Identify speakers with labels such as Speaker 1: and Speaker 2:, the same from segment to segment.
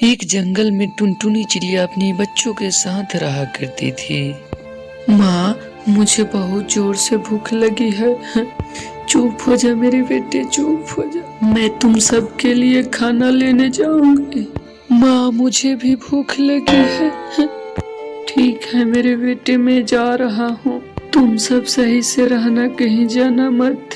Speaker 1: एक जंगल में टुनटुनी चिड़िया अपने बच्चों के साथ रहा करती थी। माँ, मुझे बहुत जोर से भूख लगी है। चुप हो जा मेरे बेटे, चुप हो जा। मैं तुम सबके लिए खाना लेने जाऊंगी। माँ, मुझे भी भूख लगी है। ठीक है मेरे बेटे, मैं जा रहा हूँ। तुम सब सही से रहना, कहीं जाना मत।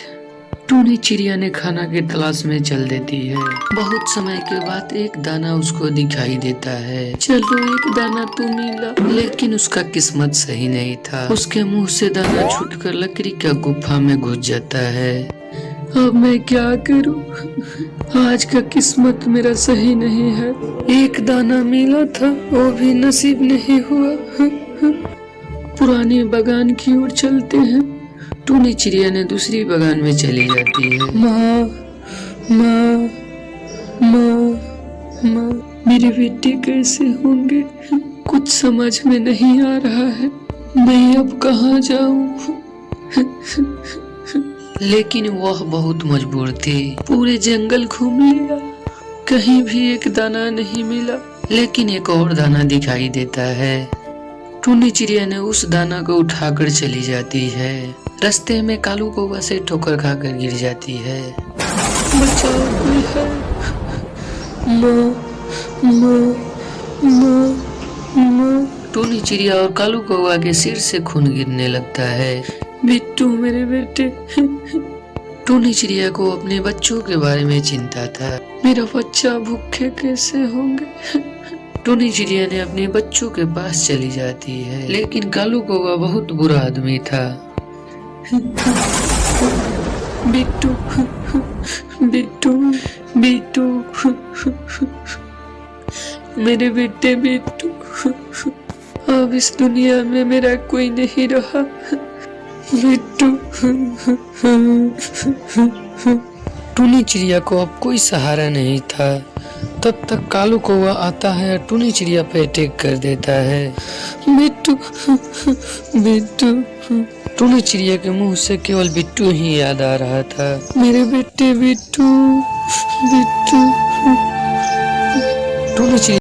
Speaker 1: टूनी चिड़िया ने खाना की तलाश में चल देती है। बहुत समय के बाद एक दाना उसको दिखाई देता है। चलो एक दाना तो मिला, लेकिन उसका किस्मत सही नहीं था। उसके मुंह से दाना छूटकर लकड़ी का गुफा में घुस जाता है। अब मैं क्या करूं? आज का किस्मत मेरा सही नहीं है। एक दाना मिला था, वो भी नसीब नहीं हुआ। पुराने बागान की ओर चलते हैं। टूनी चिड़िया ने दूसरी बागान में चली जाती है। माँ, माँ, माँ, माँ, मेरे बेटे कैसे होंगे? कुछ समझ में नहीं आ रहा है। मैं अब कहाँ जाऊँ? लेकिन वह बहुत मजबूर थी। पूरे जंगल घूम लिया, कहीं भी एक दाना नहीं मिला। लेकिन एक और दाना दिखाई देता है। टूनी चिड़िया ने उस दाना को उठाकर चली जाती है। रास्ते में कालू कौवा से ठोकर खाकर गिर जाती है। बचाओ, कोई है? माँ, माँ, माँ, माँ। टूनी चिड़िया और कालू कौवा के सिर से खून गिरने लगता है। बिट्टू मेरे बेटे। टूनी चिड़िया को अपने बच्चों के बारे में चिंता था। मेरा बच्चा भूखे कैसे होंगे? टूनी चिड़िया ने अपने बच्चों के पास चली जाती है, लेकिन कालू कौवा बहुत बुरा आदमी था। बिट्टू, बिट्टू, बिट्टू, मेरे बेटे बिट्टू, अब इस दुनिया में मेरा कोई नहीं रहा। बिट्टू। टूनी चिड़िया को अब कोई सहारा नहीं था। तब तक कालू कौवा आता है और टूनी चिड़िया पे अटैक कर देता है। बिट्टू, बिट्टू। टूनी चिड़िया के मुंह से केवल बिट्टू ही याद आ रहा था। मेरे बेटे बिट्टू, बिट्टू। टूनी चिड़िया